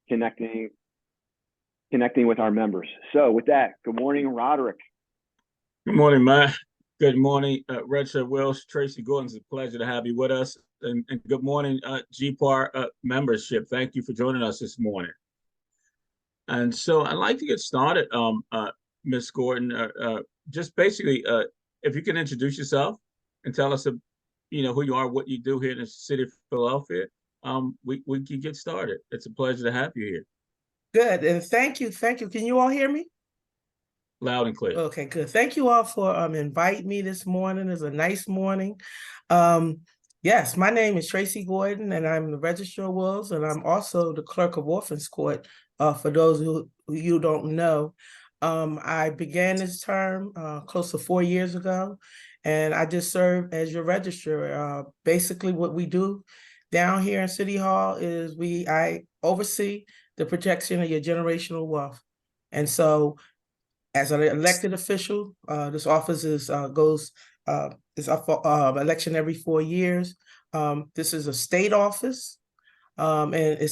connecting with our members. So with that, good morning, Roderick. Good morning, Matt. Good morning, Register Wills, Tracey Gordon. It's a pleasure to have you with us. And good morning, GPAR membership. Thank you for joining us this morning. And so I'd like to get started, Ms. Gordon. Just basically, if you can introduce yourself and tell us, who you are, what you do here in the city of Philadelphia, we can get started. It's a pleasure to have you here. Good, and thank you. Can you all hear me? Loud and clear. Okay, good. Thank you all for inviting me this morning. It's a nice morning. Yes, my name is Tracey Gordon, and I'm the Registrar of Wills, and I'm also the Clerk of Orphans Court. For those who you don't know, I began this term close to 4 years ago, and I just serve as your registrar. Basically, what we do down here in City Hall is I oversee the protection of your generational wealth, and so as an elected official, this office is up for election every 4 years. This is a state office, and it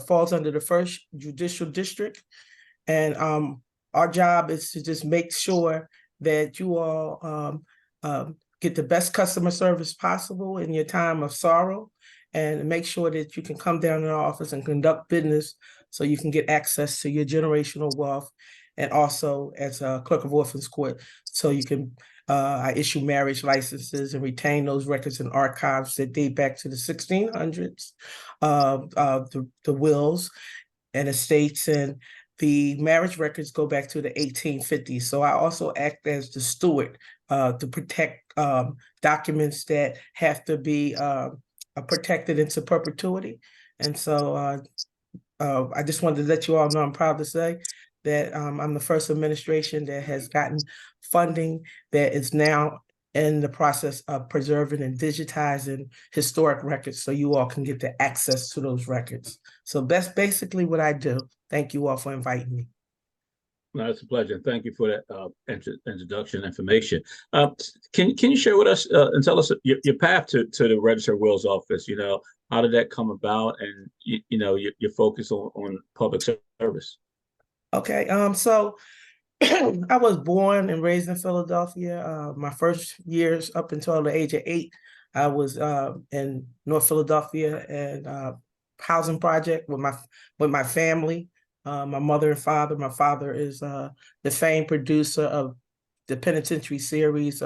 falls under the 1st Judicial District. And our job is to just make sure that you all get the best customer service possible in your time of sorrow, and make sure that you can come down to our office and conduct business so you can get access to your generational wealth. And also as a Clerk of Orphans Court, so you can, I issue marriage licenses and retain those records and archives that date back to the 1600s, the wills and estates, and the marriage records go back to the 1850s. So I also act as the steward to protect documents that have to be protected into perpetuity. And so I just wanted to let you all know I'm proud to say that I'm the first administration that has gotten funding that is now in the process of preserving and digitizing historic records so you all can get the access to those records. So that's basically what I do. Thank you all for inviting me. No, it's a pleasure. Thank you for that introduction information. Can you share with us and tell us your path to the Registrar of Wills office? How did that come about, and your focus on public service? Okay, so I was born and raised in Philadelphia. My first years up until the age of 8, I was in North Philadelphia and housing project with my family, my mother and father. My father is the famed producer of the Penitentiary series.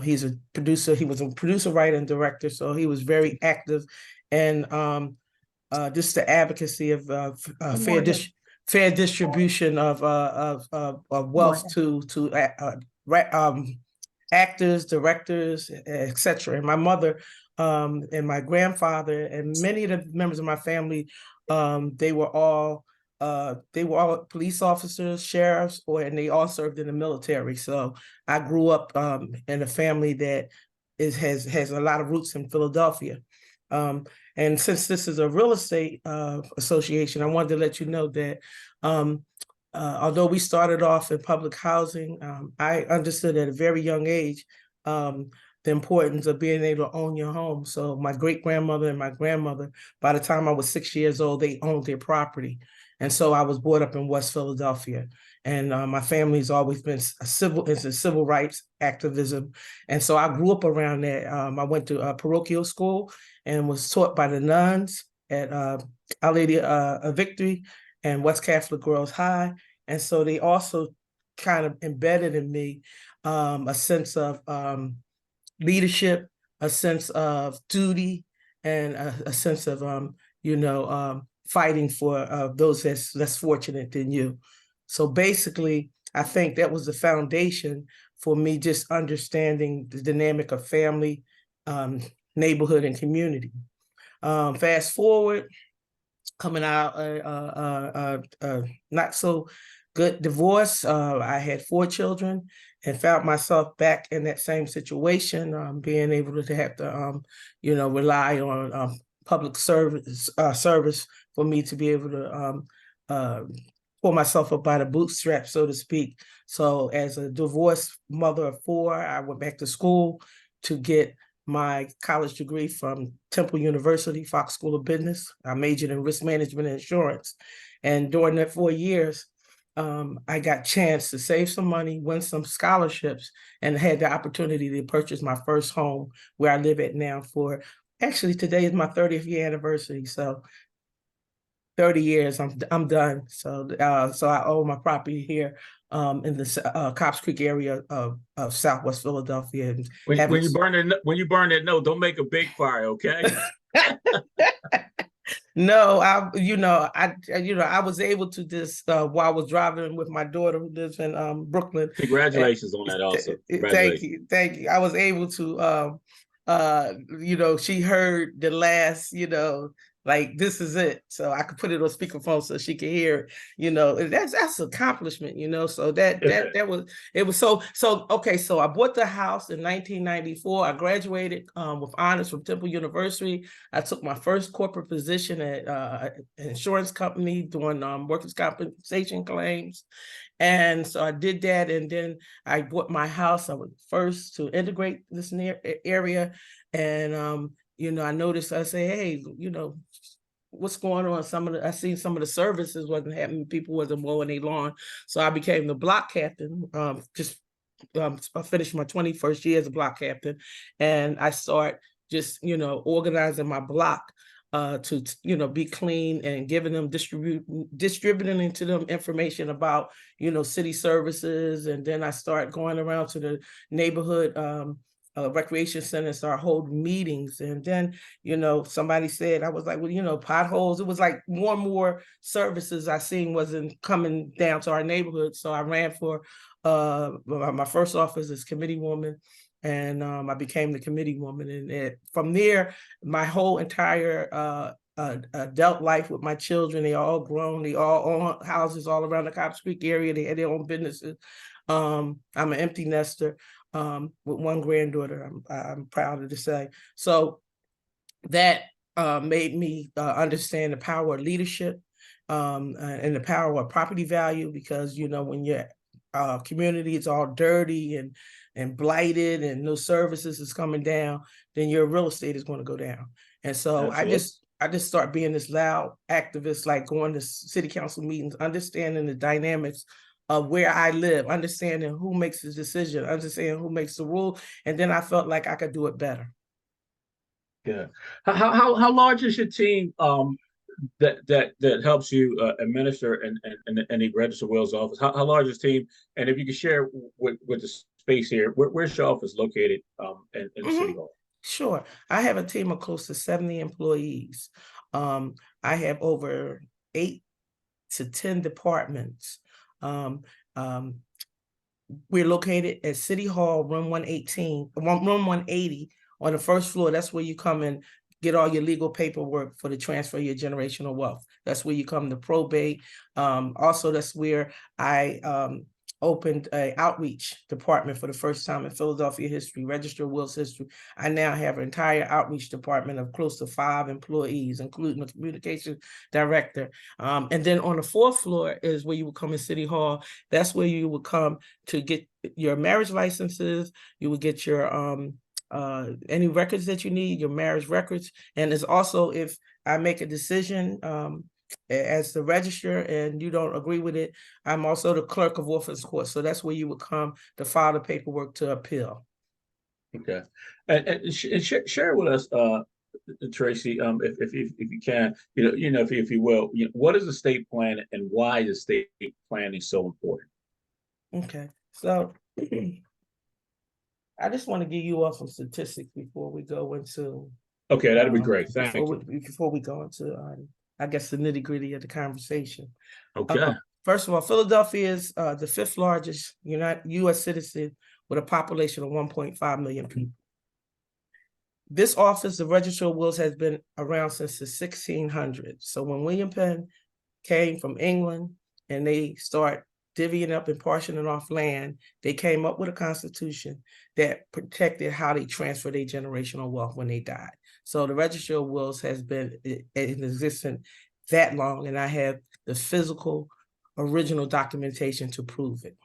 He's a producer. He was a producer, writer, and director, so he was very active in just the advocacy of fair distribution of wealth to actors, directors, etc. And my mother and my grandfather and many of the members of my family, they were all police officers, sheriffs, and they all served in the military. So I grew up in a family that has a lot of roots in Philadelphia. And since this is a real estate association, I wanted to let you know that although we started off in public housing, I understood at a very young age the importance of being able to own your home. So my great-grandmother and my grandmother, by the time I was 6 years old, they owned their property. And so I was brought up in West Philadelphia. And my family's always been into civil rights activism. And so I grew up around that. I went to parochial school and was taught by the nuns at Our Lady of Victory and West Catholic Girls High. And so they also kind of embedded in me a sense of leadership, a sense of duty, and a sense of, fighting for those that's less fortunate than you. So basically, I think that was the foundation for me just understanding the dynamic of family, neighborhood, and community. Fast forward, coming out not so good divorce. I had 4 children and found myself back in that same situation, being able to have to, rely on public service for me to be able to pull myself up by the bootstraps, so to speak. So as a divorced mother of 4, I went back to school to get my college degree from Temple University, Fox School of Business. I majored in risk management and insurance. And during that 4 years, I got a chance to save some money, win some scholarships, and had the opportunity to purchase my first home where I live at now for, actually today is my 30th year anniversary. So 30 years, I'm done. So I own my property here in the Cops Creek area of Southwest Philadelphia. And When you burn that note, don't make a big fire, okay? No, I was able to just while I was driving with my daughter who lives in Brooklyn. Congratulations on that also. Congratulations. Thank you. I was able to she heard the last, like this is it. So I could put it on speakerphone so she could hear it. That's accomplishment, so that was it was so okay. So I bought the house in 1994. I graduated with honors from Temple University. I took my first corporate position at an insurance company doing workers' compensation claims. And so I did that, and then I bought my house. I was first to integrate this area, and I noticed. I say, hey, what's going on? I seen some of the services wasn't happening. People wasn't mowing their lawn, so I became the block captain. I finished my 21st year as a block captain, and I start just organizing my block to be clean and giving them distributing to them information about city services. And then I start going around to the neighborhood recreation center, start holding meetings. And then somebody said, I was like, well, potholes. It was like more and more services I seen wasn't coming down to our neighborhood. So I ran for my first office as committee woman. And I became the committee woman. And from there, my whole entire adult life with my children, they all grown, they all own houses all around the Cops Creek area. They had their own businesses. I'm an empty nester with one granddaughter, I'm proud to say. So that made me understand the power of leadership and the power of property value, because, when your community is all dirty and blighted and no services is coming down, then your real estate is going to go down. And so Absolutely. I just start being this loud activist, like going to city council meetings, understanding the dynamics of where I live, understanding who makes the decision, understanding who makes the rule. And then I felt like I could do it better. Yeah. How large is your team that helps you administer and the Register Wills office? How large is the team? And if you could share with the space here, where's your office located in the City Hall? Sure. I have a team of close to 70 employees. I have over 8 to 10 departments. We're located at City Hall, room 180 on the first floor. That's where you come and get all your legal paperwork for the transfer of your generational wealth. That's where you come to probate. Also, that's where I opened an outreach department for the first time in Philadelphia history, Register of Wills history. I now have an entire outreach department of close to 5 employees, including a communication director. And then on the 4th floor is where you would come in City Hall. That's where you would come to get your marriage licenses. You would get your any records that you need, your marriage records. And it's also, if I make a decision as the registrar and you don't agree with it, I'm also the clerk of orphans court. So that's where you would come to file the paperwork to appeal. Okay. And share with us, Tracey, if you can, if you will, what is the estate plan and why is estate planning so important? Okay. So I just want to give you all some statistics before we go into. Okay, that'd be great. Thank you. Before we go into, I guess, the nitty-gritty of the conversation. Okay. First of all, Philadelphia is the 5th largest U.S. citizen with a population of 1.5 million people. This office, the Register of Wills, has been around since the 1600s. So when William Penn came from England and they start divvying up and portioning off land, they came up with a constitution that protected how they transfer their generational wealth when they died. So the Register of Wills has been in existence that long, and I have the physical original documentation to prove it.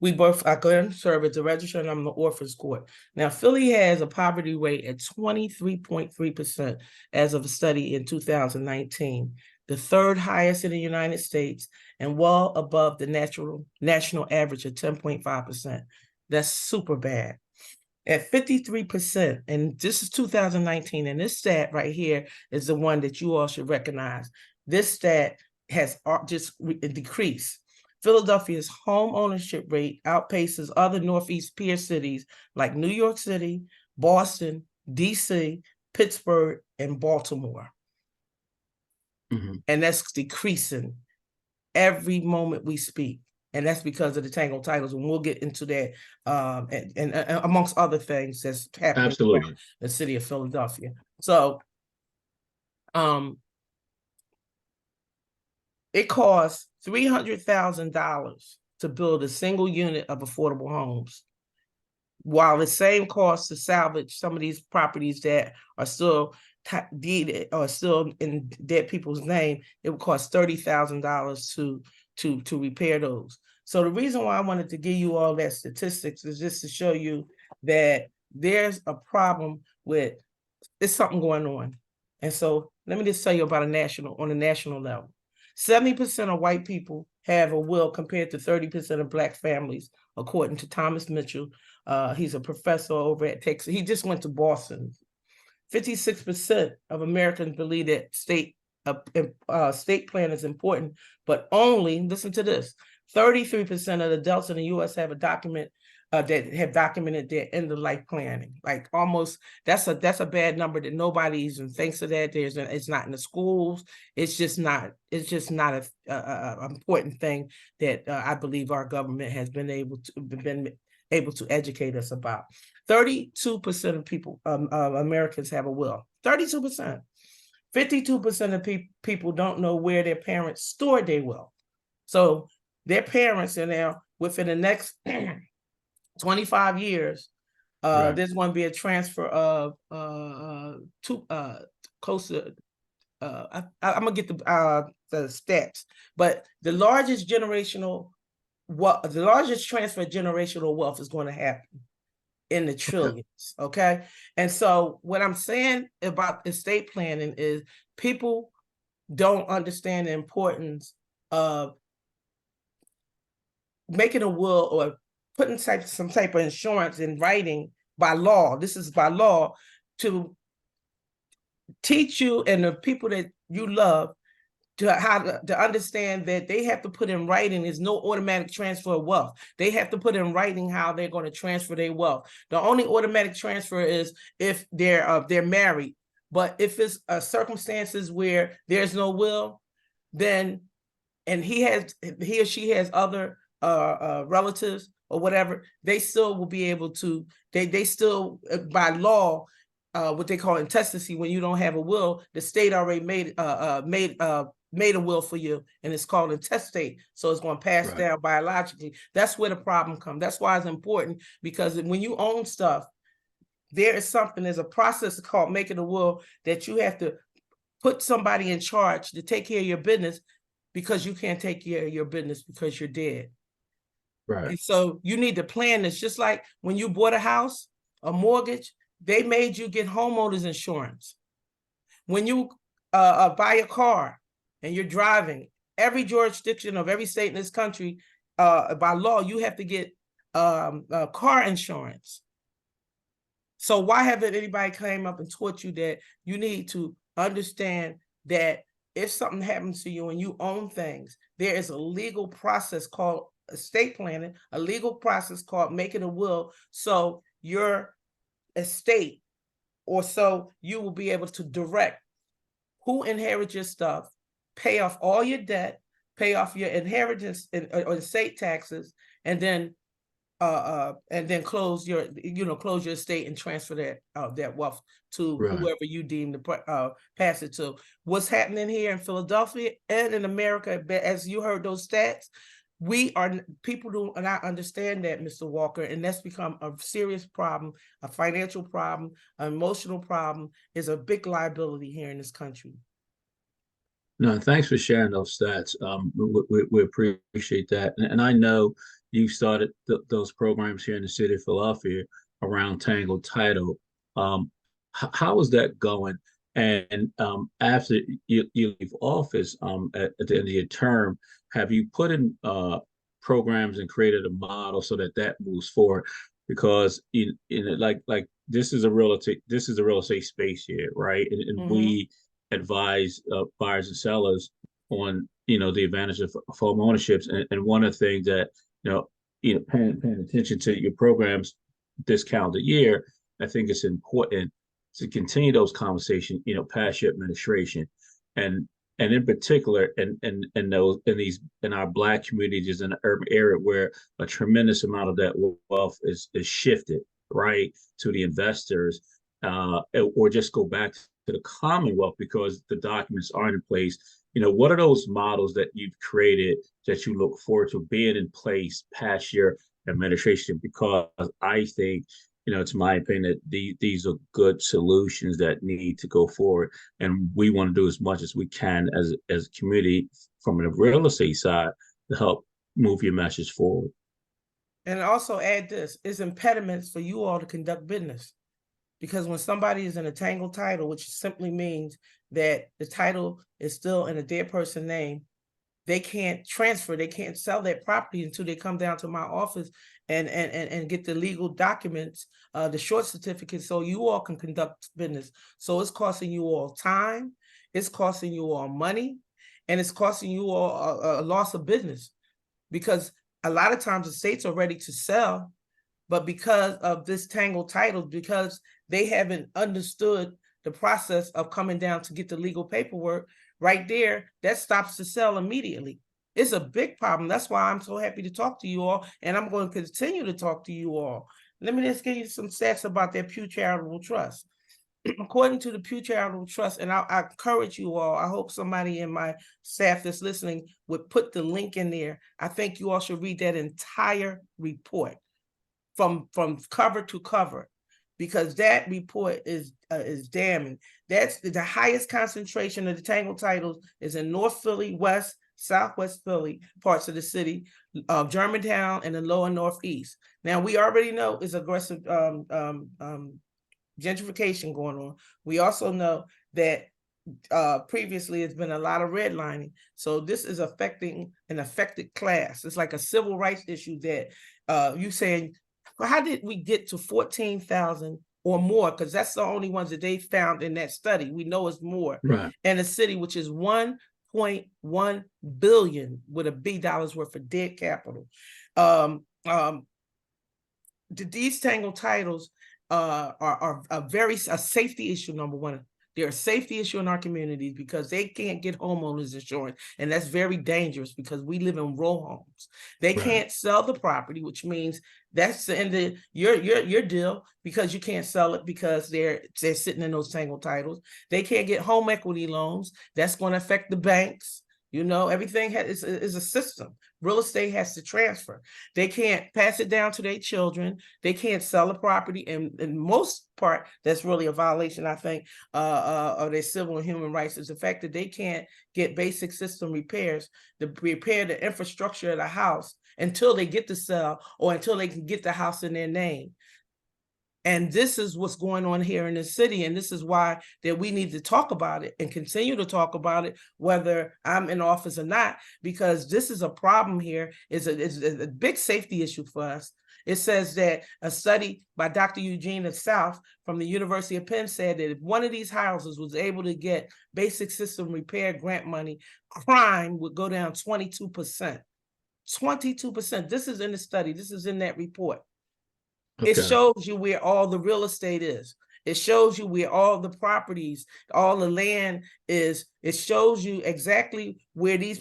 I go serve as a registrar and I'm the orphans court. Now, Philly has a poverty rate at 23.3% as of a study in 2019, the third highest in the United States and well above the national average of 10.5%. That's super bad. At 53%, and this is 2019, and this stat right here is the one that you all should recognize. This stat has just decreased. Philadelphia's home ownership rate outpaces other Northeast peer cities like New York City, Boston, DC, Pittsburgh, and Baltimore. And that's decreasing every moment we speak. And that's because of the tangled titles, and we'll get into that, and amongst other things that's happening Absolutely. in the city of Philadelphia. So, it costs $300,000 to build a single unit of affordable homes, while the same cost to salvage some of these properties that are still deeded or still in dead people's name, it would cost $30,000 to repair those. So the reason why I wanted to give you all that statistics is just to show you that there's a problem with, there's something going on. And so let me just tell you about on a national level. 70% of white people have a will compared to 30% of Black families, according to Thomas Mitchell. He's a professor over at Texas. He just went to Boston. 56% of Americans believe that state plan is important, but only, listen to this, 33% of adults in the U.S. have a document that have documented their end of life planning. Like almost, that's a bad number that nobody even thinks of that. It's not in the schools. It's just not a important thing that I believe our government has been able to educate us about. 32% of people, Americans have a will. 32%. 52% of people don't know where their parents stored their wealth. So their parents are now, within the next 25 years, right, there's going to be a transfer of close to, I'm going to get the stats, but the largest transfer of generational wealth is going to happen in the trillions, okay? And so what I'm saying about estate planning is people don't understand the importance of making a will or putting some type of insurance in writing by law. This is by law to teach you and the people that you love to understand that they have to put in writing there's no automatic transfer of wealth. They have to put in writing how they're going to transfer their wealth. The only automatic transfer is if they're married. But if it's circumstances where there's no will, then, and he or she has other relatives or whatever, they still will be able to, they still, by law, what they call intestacy, when you don't have a will, the state already made a will for you, and it's called intestate. So it's going to pass down biologically. That's where the problem comes. That's why it's important, because when you own stuff, there's a process called making a will that you have to put somebody in charge to take care of your business, because you can't take care of your business because you're dead. Right. And so you need to plan this. Just like when you bought a house, a mortgage, they made you get homeowners insurance. When you buy a car and you're driving, every jurisdiction of every state in this country, by law, you have to get car insurance. So why haven't anybody came up and taught you that you need to understand that if something happens to you and you own things, there is a legal process called estate planning, a legal process called making a will, so your estate, or so you will be able to direct who inherits your stuff, pay off all your debt, pay off your inheritance or estate taxes, and then close your estate and transfer that wealth to whoever you deem to pass it to. What's happening here in Philadelphia and in America, as you heard those stats, people do not understand that, Mr. Walker, and that's become a serious problem, a financial problem, an emotional problem, is a big liability here in this country. No, thanks for sharing those stats. We appreciate that. And I know you started those programs here in the city of Philadelphia around Tangled Title. How is that going? And after you leave office at the end of your term, have you put in programs and created a model so that moves forward? Because like this is a real estate space here, right? And we advise buyers and sellers on the advantage of home ownerships. And one of the things that paying attention to your programs this calendar year, I think it's important to continue those conversations, past your administration, and in particular, in our Black communities in the urban area where a tremendous amount of that wealth is shifted right to the investors, or just go back to the Commonwealth because the documents aren't in place. What are those models that you've created that you look forward to being in place past your administration? Because I think, it's my opinion that these are good solutions that need to go forward, and we want to do as much as we can as a community from the real estate side to help move your message forward. And also add this, is impediments for you all to conduct business. Because when somebody is in a tangled title, which simply means that the title is still in a dead person name, they can't transfer, they can't sell that property until they come down to my office and get the legal documents, the short certificate, so you all can conduct business. So it's costing you all time, it's costing you all money, and it's costing you all a loss of business. Because a lot of times the states are ready to sell, but because of this tangled title, because they haven't understood the process of coming down to get the legal paperwork, right there, that stops the sale immediately. It's a big problem. That's why I'm so happy to talk to you all, and I'm going to continue to talk to you all. Let me just give you some stats about their Pew Charitable Trust. According to the Pew Charitable Trust, and I encourage you all, I hope somebody in my staff that's listening would put the link in there. I think you all should read that entire report from cover to cover, because that report is damning. That's the highest concentration of the tangled titles is in North Philly, West, Southwest Philly, parts of the city, Germantown, and the lower Northeast. Now, we already know it's aggressive gentrification going on. We also know that previously it's been a lot of redlining. So this is affecting an affected class. It's like a civil rights issue that you saying, well, how did we get to 14,000 or more? Because that's the only ones that they found in that study. We know it's more. Right. And a city which is 1.1 billion with a B dollars worth of dead capital. These tangled titles are a safety issue, number one. They're a safety issue in our communities because they can't get homeowners insurance, and that's very dangerous because we live in row homes. They can't sell the property, which means that's the end of your deal, because you can't sell it because they're sitting in those tangled titles. They can't get home equity loans. That's going to affect the banks. Everything is a system. Real estate has to transfer. They can't pass it down to their children. They can't sell the property. And in most part, that's really a violation, I think, of their civil and human rights, is the fact that they can't get basic system repairs to repair the infrastructure of the house until they get to sell or until they can get the house in their name. And this is what's going on here in the city. And this is why that we need to talk about it and continue to talk about it, whether I'm in office or not, because this is a problem here. It's a big safety issue for us. It says that a study by Dr. Eugenia South from the University of Penn said that if one of these houses was able to get basic system repair grant money, crime would go down 22%. 22%. This is in the study. This is in that report. Okay. It shows you where all the real estate is. It shows you where all the properties, all the land is. It shows you exactly where these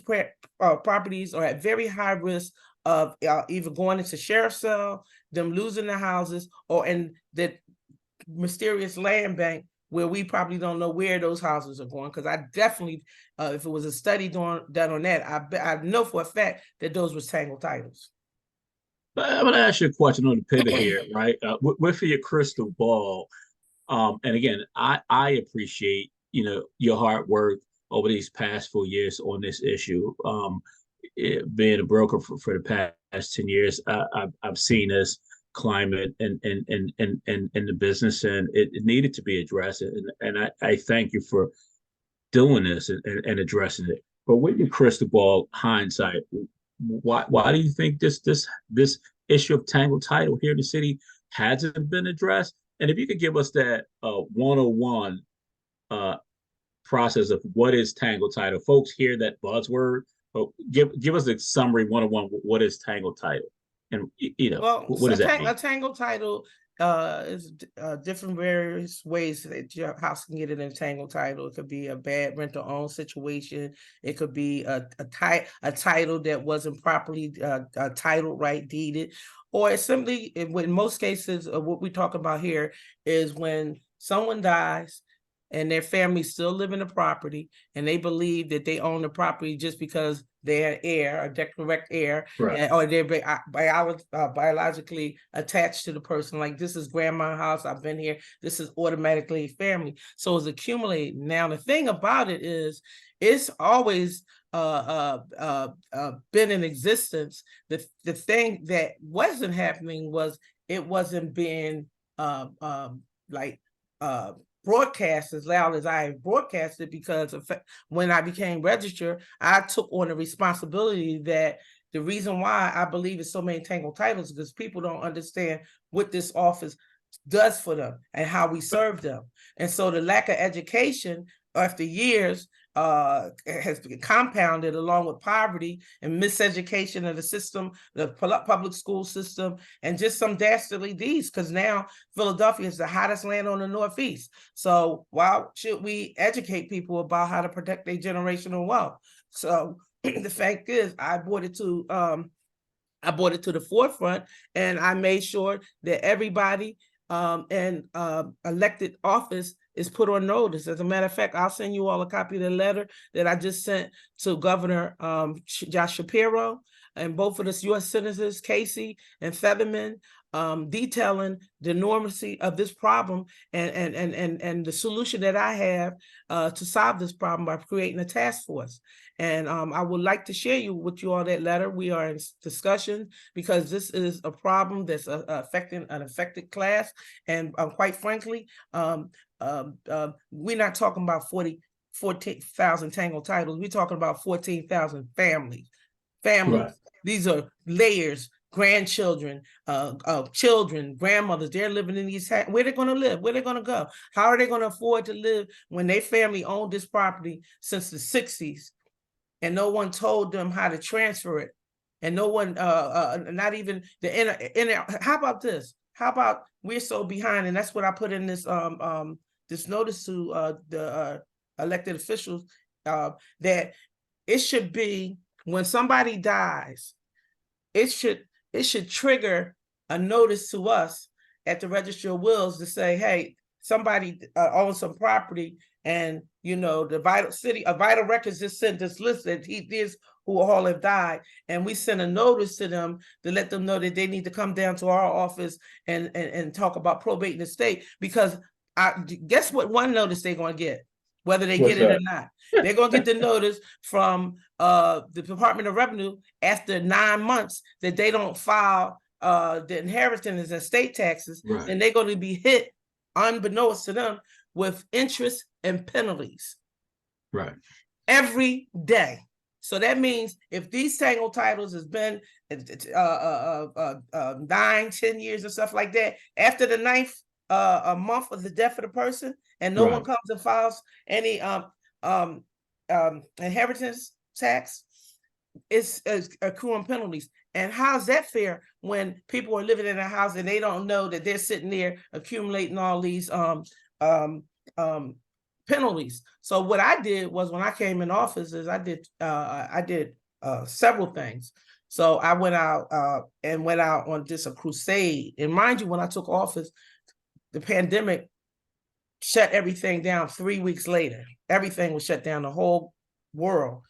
properties are at very high risk of either going into sheriff's cell, them losing the houses, or in that mysterious land bank where we probably don't know where those houses are going. Because I definitely, if it was a study done on that, I know for a fact that those were tangled titles. I'm going to ask you a question on the pivot here, right? With your crystal ball, and again, I appreciate your hard work over these past 4 years on this issue. being a broker for the past 10 years, I've seen this climate in the business, and it needed to be addressed. And I thank you for doing this and addressing it. But with your crystal ball hindsight, why do you think this issue of tangled title here in the city hasn't been addressed? And if you could give us that 101 process of what is tangled title. Folks hear that buzzword, but give us a summary 101. What is tangled title? And Well, what does that mean? A tangled title is different various ways that your house can get an entangled title. It could be a bad rent-to-own situation. It could be a title that wasn't properly titled right, deeded, or it's simply, in most cases, what we talk about here is when someone dies and their family still live in the property, and they believe that they own the property just because they're an heir, a direct heir, Right. or they're biologically attached to the person. Like, this is grandma's house, I've been here, this is automatically family. So it's accumulated. Now, the thing about it is, it's always been in existence. The thing that wasn't happening was it wasn't being broadcast as loud as I broadcasted, because when I became registered, I took on the responsibility that the reason why I believe it's so many tangled titles is because people don't understand what this office does for them and how we serve them. And so the lack of education after years has been compounded, along with poverty and miseducation of the system, the public school system, and just some dastardly deeds, because now Philadelphia is the hottest land on the Northeast. So why should we educate people about how to protect their generational wealth? So the fact is, I brought it to the forefront, and I made sure that everybody in elected office is put on notice. As a matter of fact, I'll send you all a copy of the letter that I just sent to Governor Josh Shapiro and both of the U.S. Senators, Casey and Featherman, detailing the enormity of this problem and the solution that I have to solve this problem by creating a task force. And I would like to share with you all that letter. We are in discussion because this is a problem that's affecting an affected class. And quite frankly, we're not talking about 14,000 tangled titles. We're talking about 14,000 families. Right. These are layers, grandchildren, children, grandmothers. They're living in these. Where they're going to live? Where they're going to go? How are they going to afford to live when their family owned this property since the 60s, and no one told them how to transfer it, and no one, not even the inner. How about this? How about we're so behind, and that's what I put in this this notice to the elected officials, that it should be when somebody dies, it should trigger a notice to us at the Registry of Wills to say, hey, somebody owns some property, and the vital records just sent this list that these who all have died, and we send a notice to them to let them know that they need to come down to our office and talk about probating the estate. Because guess what one notice they're going to get, whether they get it or not. They're going to get the notice from the Department of Revenue after 9 months that they don't file the inheritance and estate taxes. Right. And they're going to be hit, unbeknownst to them, with interest and penalties. Right. Every day. So that means if these tangled titles has been 9-10 years or stuff like that, after the 9th a month of the death of the person, and no one comes and files any inheritance tax, it's accruing penalties. And how's that fair when people are living in a house and they don't know that they're sitting there accumulating all these penalties? So what I did was, when I came in office, is I did several things. So I went out on just a crusade. And mind you, when I took office, the pandemic shut everything down 3 weeks later. Everything was shut down, the whole world.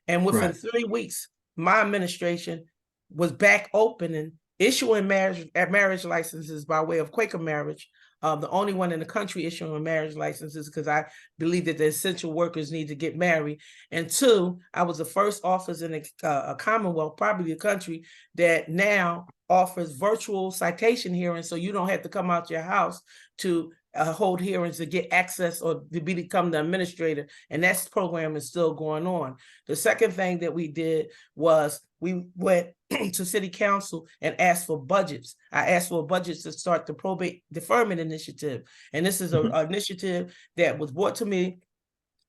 And within 3 weeks, my administration was back open and issuing marriage licenses by way of Quaker marriage the only one in the country issuing marriage licenses, because I believe that the essential workers need to get married. And two, I was the first office in a Commonwealth, probably the country, that now offers virtual citation hearings, so you don't have to come out your house to hold hearings to get access or to become the administrator. And that program is still going on. The second thing that we did was we went to city council and asked for budgets. I asked for budgets to start the probate deferment initiative. And this is an initiative that was brought to me.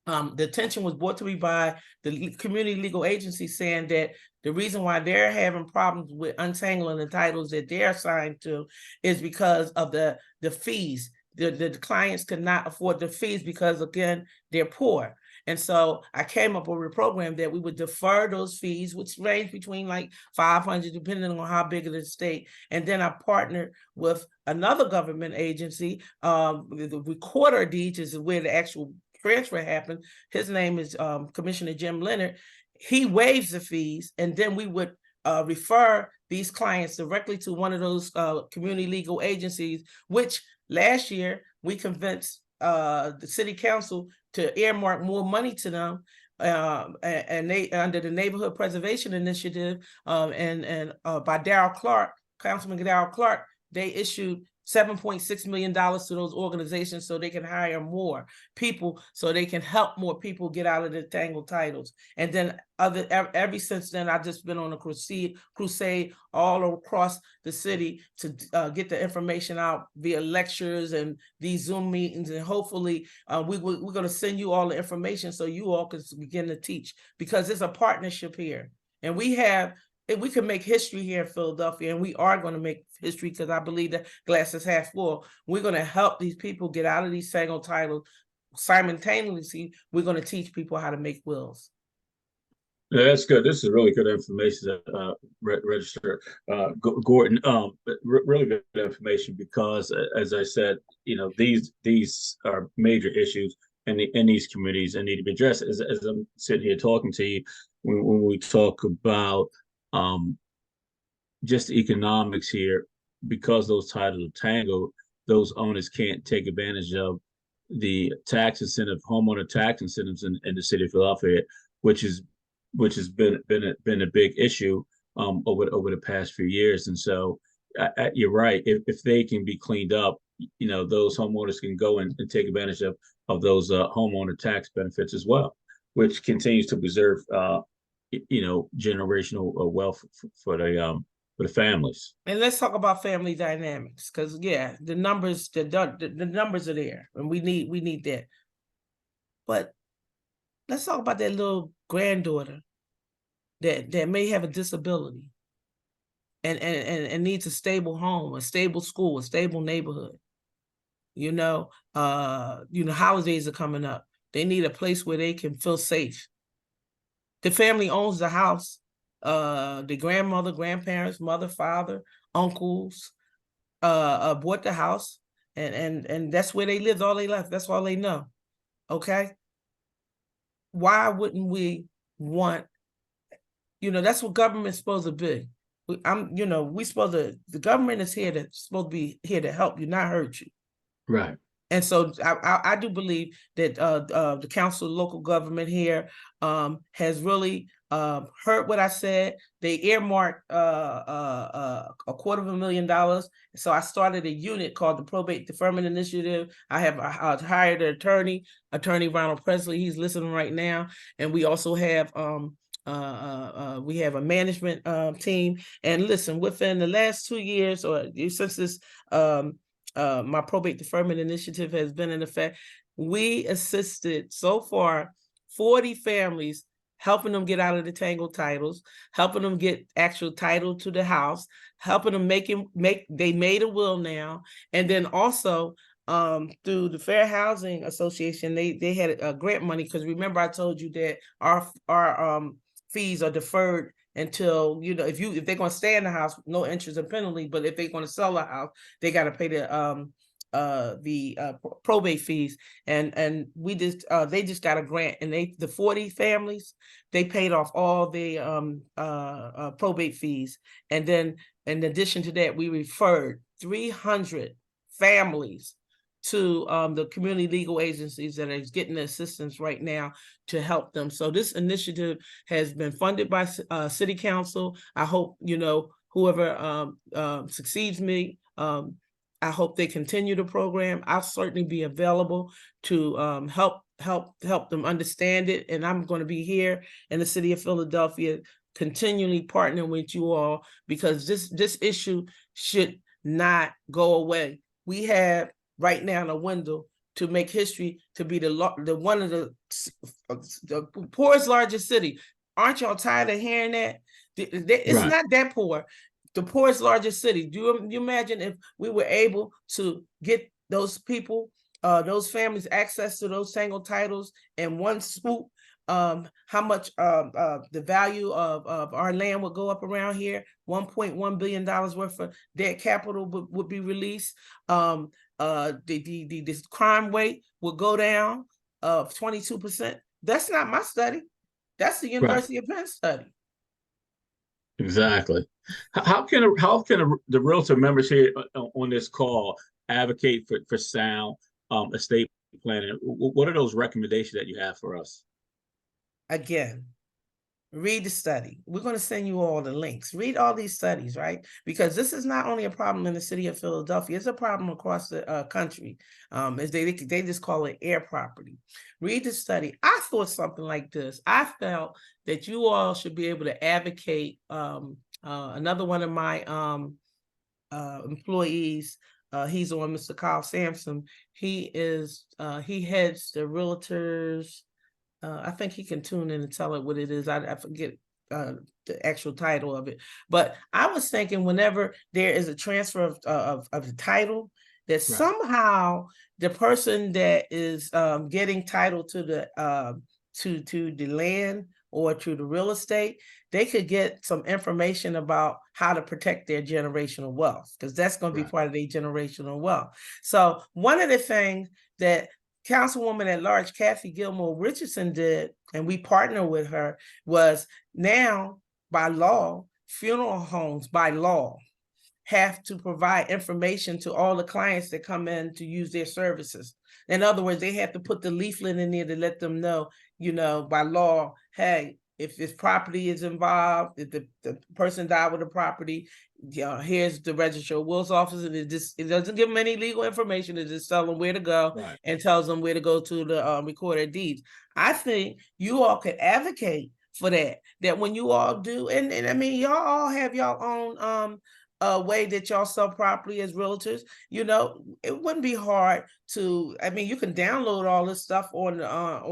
The attention was brought to me by the community legal agency, saying that the reason why they're having problems with untangling the titles that they're assigned to is because of the fees. The clients could not afford the fees because, again, they're poor. And so I came up with a program that we would defer those fees, which range between like $500, depending on how big of the state. And then I partnered with another government agency, the recorder deeds is where the actual transfer happened. His name is Commissioner Jim Leonard. He waives the fees, and then we would refer these clients directly to one of those community legal agencies, which last year we convinced the city council to earmark more money to them, and they, under the Neighborhood Preservation Initiative, and by Darrell Clark, Councilman Darrell Clark, they issued $7.6 million to those organizations so they can hire more people, so they can help more people get out of the tangled titles. And then ever since then, I've just been on a crusade all across the city to get the information out via lectures and these Zoom meetings. And hopefully we're going to send you all the information so you all can begin to teach, because it's a partnership here. And we can make history here in Philadelphia, and we are going to make history, because I believe that glass is half full. We're going to help these people get out of these tangled titles. Simultaneously, we're going to teach people how to make wills. Yeah, that's good. This is really good information, Register Gordon. Really good information, because, as I said, these are major issues in these communities and need to be addressed. As I'm sitting here talking to you, when we talk about just the economics here, because those titles are tangled, those owners can't take advantage of the tax incentive, homeowner tax incentives in the city of Philadelphia, which has been a big issue over the past few years. And so you're right. If they can be cleaned up, those homeowners can go and take advantage of those homeowner tax benefits as well, which continues to preserve generational wealth for the families. And let's talk about family dynamics, because the numbers the numbers are there, and we need that. But let's talk about that little granddaughter that may have a disability and needs a stable home, a stable school, a stable neighborhood. Holidays are coming up. They need a place where they can feel safe. The family owns the house. The grandmother, grandparents, mother, father, uncles bought the house, and that's where they lived all their life. That's all they know. Okay. Why wouldn't we want, that's what government's supposed to be. The government is supposed to be here to help you, not hurt you. Right. And so I do believe that the council of local government here has really heard what I said. They earmarked $250,000. So I started a unit called the Probate Deferment Initiative. I have hired an attorney Ronald Presley. He's listening right now. And we also have we have a management team. And listen, within the last 2 years, or since this my probate deferment initiative has been in effect, we assisted so far 40 families, helping them get out of the tangled titles, helping them get actual title to the house, helping them they made a will now. And then also through the Fair Housing Association, they had a grant money, because remember I told you that our fees are deferred until, if they're going to stay in the house, no interest or penalty. But if they're going to sell the house, they got to pay the probate fees. And they just got a grant, and the 40 families, they paid off all the probate fees. And then in addition to that, we referred 300 families to the community legal agencies that are getting the assistance right now to help them. So this initiative has been funded by City Council. I hope, you know, whoever succeeds me, I hope they continue the program. I'll certainly be available to help them understand it. And I'm going to be here in the city of Philadelphia continually partnering with you all, because this issue should not go away. We have right now a window to make history to be the one of the poorest largest city. Aren't y'all tired of hearing that? It's Right. not that poor. The poorest largest city. Do you imagine if we were able to get those people, those families, access to those single titles in one swoop? How much the value of our land would go up around here? $1.1 billion worth of debt capital would be released. The crime rate will go down 22%. That's not my study. That's the University of Penn study. Exactly. How can the realtor members here on this call advocate for sound estate planning? What are those recommendations that you have for us? Again, read the study. We're going to send you all the links. Read all these studies, right? Because this is not only a problem in the city of Philadelphia, it's a problem across the country. They just call it air property. Read the study. I thought something like this. I felt that you all should be able to advocate. Another one of my employees, he's on Mr. Kyle Sampson. He heads the realtors. I think he can tune in and tell it what it is. I forget the actual title of it. But I was thinking whenever there is a transfer of the title, that somehow the person that is getting title to the land or to the real estate, they could get some information about how to protect their generational wealth, because that's going to be part of their generational wealth. So one of the things that Councilwoman at Large Kathy Gilmore Richardson did, and we partner with her, was now by law, funeral homes by law have to provide information to all the clients that come in to use their services. In other words, they have to put the leaflet in there to let them know, you know, by law, hey, if this property is involved, if the person died with the property, here's the Registrar of Wills office, and it doesn't give them any legal information. It just tells them where to go and tells them where to go to the recorder of deeds. I think you all could advocate for that when you all do, and I mean, y'all all have your own way that y'all sell property as realtors. You know, it wouldn't be hard to, I mean, you can download all this stuff on our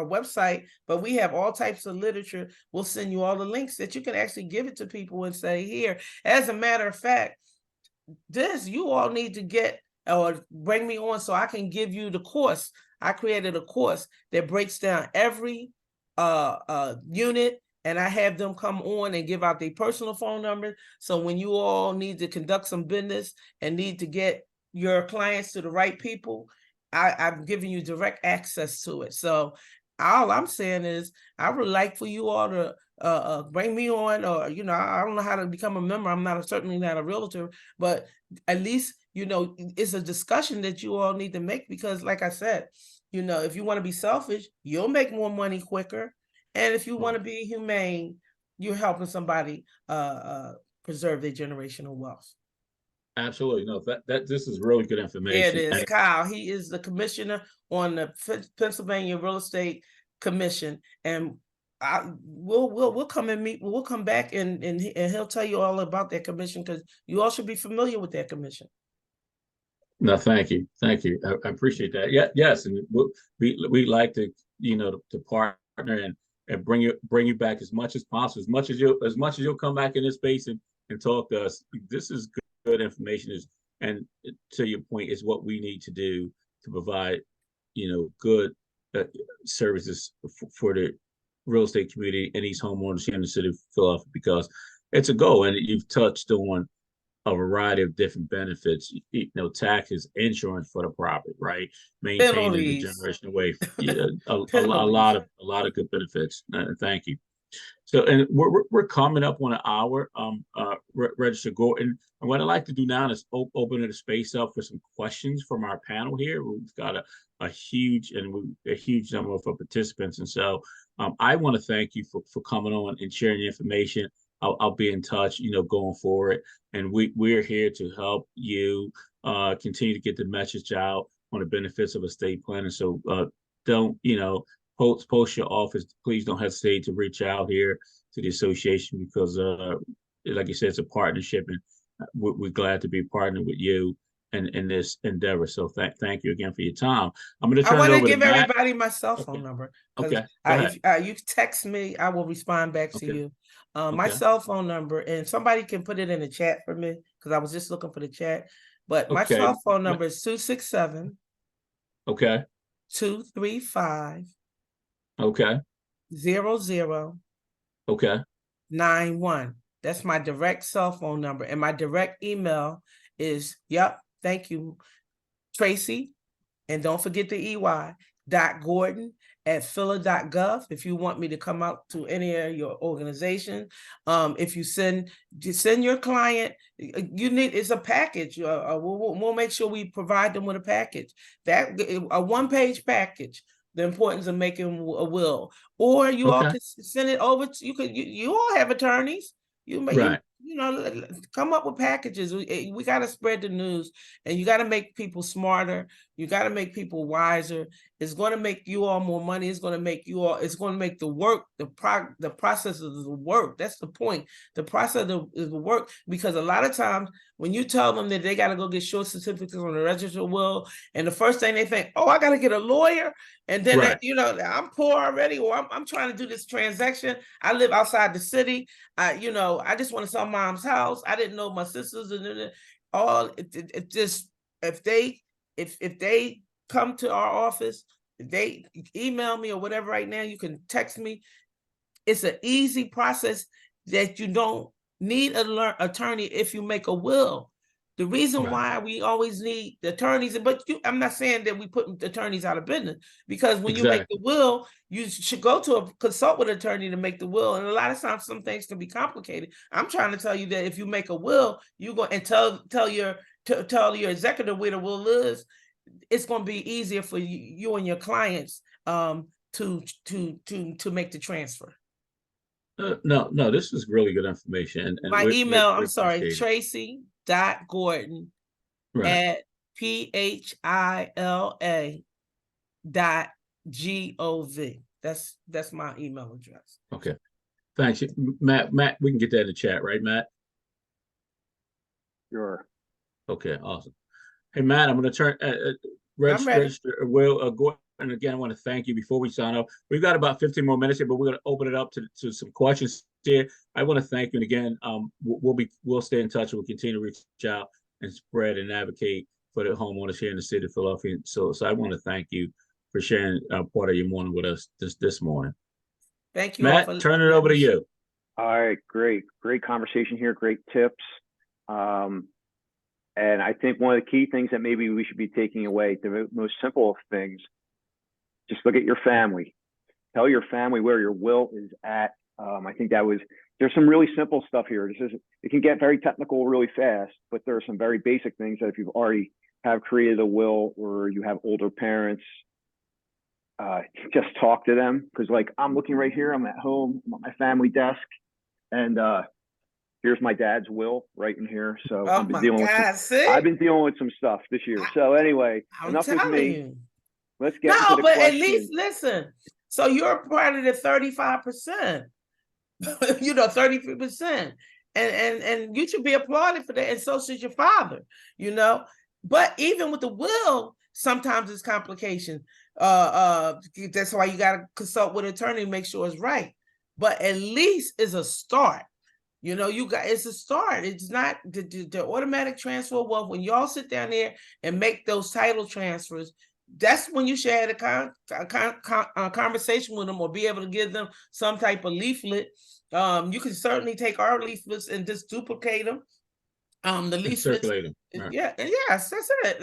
website, but we have all types of literature. We'll send you all the links that you can actually give it to people and say, here, as a matter of fact, you all need to get or bring me on so I can give you the course. I created a course that breaks down every unit, and I have them come on and give out their personal phone numbers. So when you all need to conduct some business and need to get your clients to the right people, I'm giving you direct access to it. So all I'm saying is I would like for you all to bring me on, or, you know, I don't know how to become a member. I'm certainly not a realtor, but at least, you know, it's a discussion that you all need to make, because like I said, you know, if you want to be selfish, you'll make more money quicker. And if you want to be humane, you're helping somebody preserve their generational wealth. Absolutely. No, this is really good information. It is. Kyle, he is the commissioner on the Pennsylvania Real Estate Commission, and we'll come and meet. We'll come back and he'll tell you all about that commission, because you all should be familiar with that commission. No, thank you. I appreciate that. Yeah, yes, and we like to, you know, to partner and bring you back as much as possible, as much as you'll come back in this space and talk to us. This is good information, and to your point, is what we need to do to provide, you know, good services for the real estate community and these homeowners here in the city of Philadelphia, because it's a goal. And you've touched on a variety of different benefits, you know, taxes, insurance for the property, right? Maintaining the generational wealth. Yeah, a lot of good benefits. Thank you. So, and we're coming up on an hour, Register Gordon. And what I'd like to do now is open the space up for some questions from our panel here. We've got a huge number of participants. And so I want to thank you for coming on and sharing the information. I'll be in touch, going forward. And we're here to help you continue to get the message out on the benefits of estate planning. So don't, post your office. Please don't hesitate to reach out here to the association because, like you said, it's a partnership, and we're glad to be partnered with you in this endeavor. So thank you again for your time. I'm going to turn it over to Matt. I want to give everybody my cell phone number. Okay. If you text me, I will respond back to you. My cell phone number, and somebody can put it in the chat for me because I was just looking for the chat. But my cell phone number is 267. Okay. 235. Okay. 00. Okay. 91. That's my direct cell phone number. And my direct email is, thank you, Tracey. And don't forget the EY.Gordon@phila.gov if you want me to come out to any of your organization. If you send your client, it's a package. We'll make sure we provide them with a package. A one-page package. The importance of making a will, or you all can send it over to you all have attorneys. Come up with packages. We got to spread the news, and you got to make people smarter. You got to make people wiser. It's going to make you all more money. It's going to make it's going to make the work, the process of the work. That's the point. The process of the work, because a lot of times when you tell them that they got to go get short certificates on the register of will, and the first thing they think, I got to get a lawyer. And then, I'm poor already, or I'm trying to do this transaction. I live outside the city. I just want to sell mom's house. I didn't know my sisters and all. It just, if they come to our office, if they email me or whatever right now, you can text me. It's an easy process that you don't need an attorney if you make a will. The reason why we always need the attorneys, I'm not saying that we put attorneys out of business, because when you make the will, you should go to consult with an attorney to make the will. And a lot of times, some things can be complicated. I'm trying to tell you that if you make a will, you go and tell your executor where the will is. It's going to be easier for you and your clients to make the transfer. No, this is really good information. And my email, I'm sorry, Tracey.Gordon@phila.gov. That's my email address. Okay. Thanks. Matt, we can get that in the chat, right, Matt? Sure. Okay, awesome. Hey, Matt, I'm going to turn register Will Gordon. And again, I want to thank you before we sign off. We've got about 15 more minutes here, but we're going to open it up to some questions here. I want to thank you. And again, we'll stay in touch and we'll continue to reach out and spread and advocate for the homeowners here in the city of Philadelphia. So I want to thank you for sharing part of your morning with us this morning. Thank you, Matt. Turn it over to you. All right, great conversation here, great tips. And I think one of the key things that maybe we should be taking away, the most simple of things, just look at your family. Tell your family where your will is at. I think there's some really simple stuff here. It can get very technical really fast, but there are some very basic things that if you've already have created a will or you have older parents, just talk to them. Because like I'm looking right here, I'm at home, I'm at my family desk, and here's my dad's will right in here. So I've been dealing with some stuff this year. So anyway, enough with me. Let's get into the but question. At least listen. So you're part of the 35%, 33%. And you should be applauded for that. And so should your father, But even with the will, sometimes it's complication. That's why you got to consult with an attorney to make sure it's right. But at least it's a start. It's a start. It's not the automatic transfer of wealth. When y'all sit down there and make those title transfers, that's when you should have a conversation with them or be able to give them some type of leaflet. You can certainly take our leaflets and just duplicate them. The leaflets, circulate them. Right. Yes, that's it.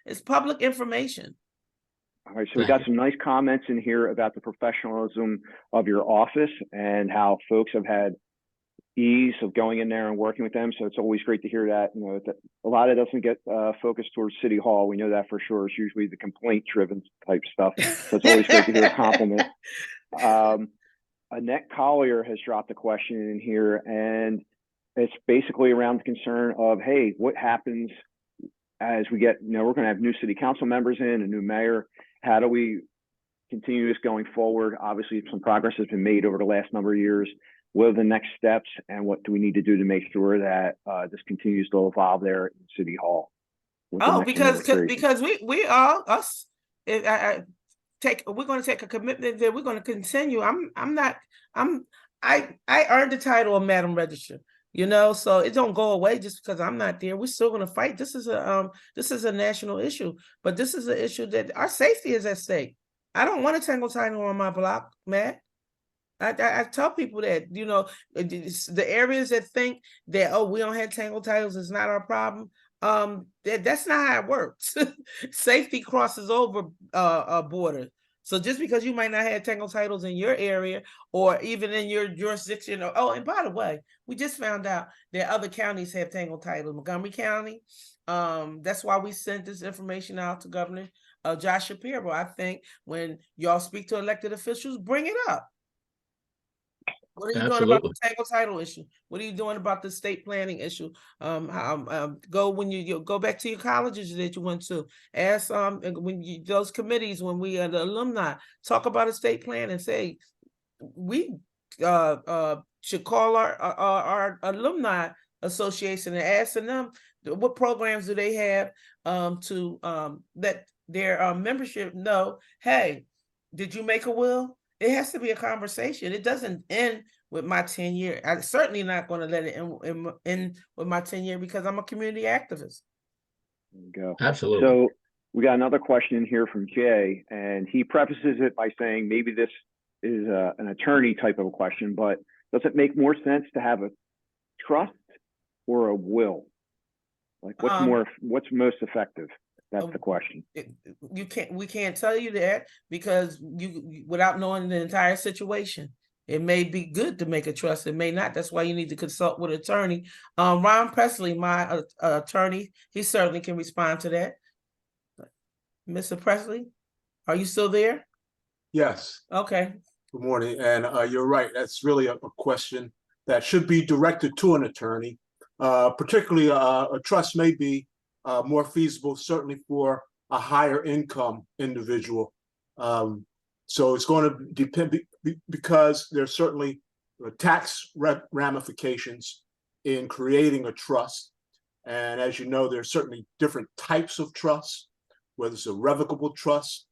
It's public information. All right, so we got some nice comments in here about the professionalism of your office and how folks have had ease of going in there and working with them. So it's always great to hear that. You know, that a lot of it doesn't get focused towards City Hall. We know that for sure. It's usually the complaint-driven type stuff. So it's always great to hear a compliment. Annette Collier has dropped a question in here, and it's basically around the concern of, hey, what happens as we get, we're going to have new city council members in, a new mayor. How do we continue this going forward? Obviously, some progress has been made over the last number of years. What are the next steps, and what do we need to do to make sure that this continues to evolve there in City Hall? Because we all us. We're going to take a commitment that we're going to continue. I earned the title of Madam Registrar. So it don't go away just because I'm not there. We're still going to fight. This is a national issue, but this is an issue that our safety is at stake. I don't want a tangle title on my block, Matt. I tell people that, the areas that think that, oh, we don't have tangle titles, it's not our problem. That's not how it works. Safety crosses over a border. So just because you might not have tangle titles in your area or even in your jurisdiction, and by the way, we just found out that other counties have tangle titles. Montgomery County, that's why we sent this information out to Governor Josh Shapiro. I think when y'all speak to elected officials, bring it up. What are you doing about the tangle title issue? What are you doing about the state planning issue? When you go back to your colleges that you went to, ask those committees, when we are the alumni, talk about estate plan and say we should call our alumni association and ask them what programs do they have to let their membership know, hey, did you make a will? It has to be a conversation. It doesn't end with my tenure. I'm certainly not going to let it end with my tenure because I'm a community activist. There you go. Absolutely. So we got another question in here from Jay, and he prefaces it by saying maybe this is an attorney type of a question, but does it make more sense to have a trust or a will? Like what's most effective? That's the question. We can't tell you that because without knowing the entire situation. It may be good to make a trust. It may not. That's why you need to consult with an attorney. Ron Presley, my attorney, he certainly can respond to that. Mr. Presley, are you still there? Yes. Okay. Good morning. And you're right. That's really a question that should be directed to an attorney. Particularly a trust may be more feasible, certainly for a higher income individual. So it's going to depend because there's certainly tax ramifications in creating a trust. And as you know, there's certainly different types of trusts, whether it's a revocable trust,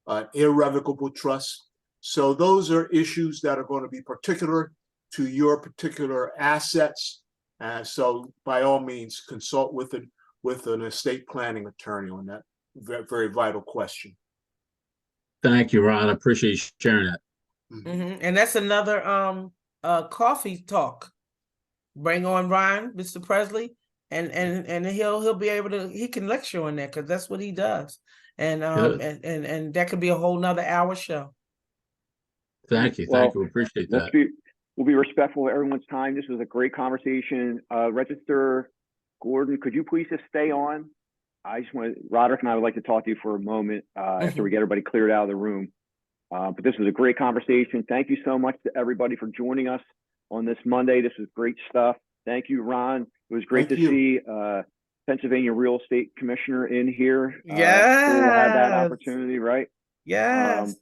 an irrevocable trust. So those are issues that are going to be particular to your particular assets. And so by all means, consult with an estate planning attorney on that very vital question. Thank you, Ron. I appreciate you sharing that. Mm-hmm. And that's another coffee talk. Bring on Ryan, Mr. Presley, and he'll be able to, he can lecture on that because that's what he does. And that could be a whole nother hour show. Thank you. Thank you. We appreciate that. We'll be respectful of everyone's time. This was a great conversation. Registrar Gordon, could you please just stay on? Roderick and I would like to talk to you for a moment after we get everybody cleared out of the room. But this was a great conversation. Thank you so much to everybody for joining us on this Monday. This was great stuff. Thank you, Ron. It was great to see Pennsylvania Real Estate Commissioner in here. Yeah. Cool to have that opportunity, right? Yes.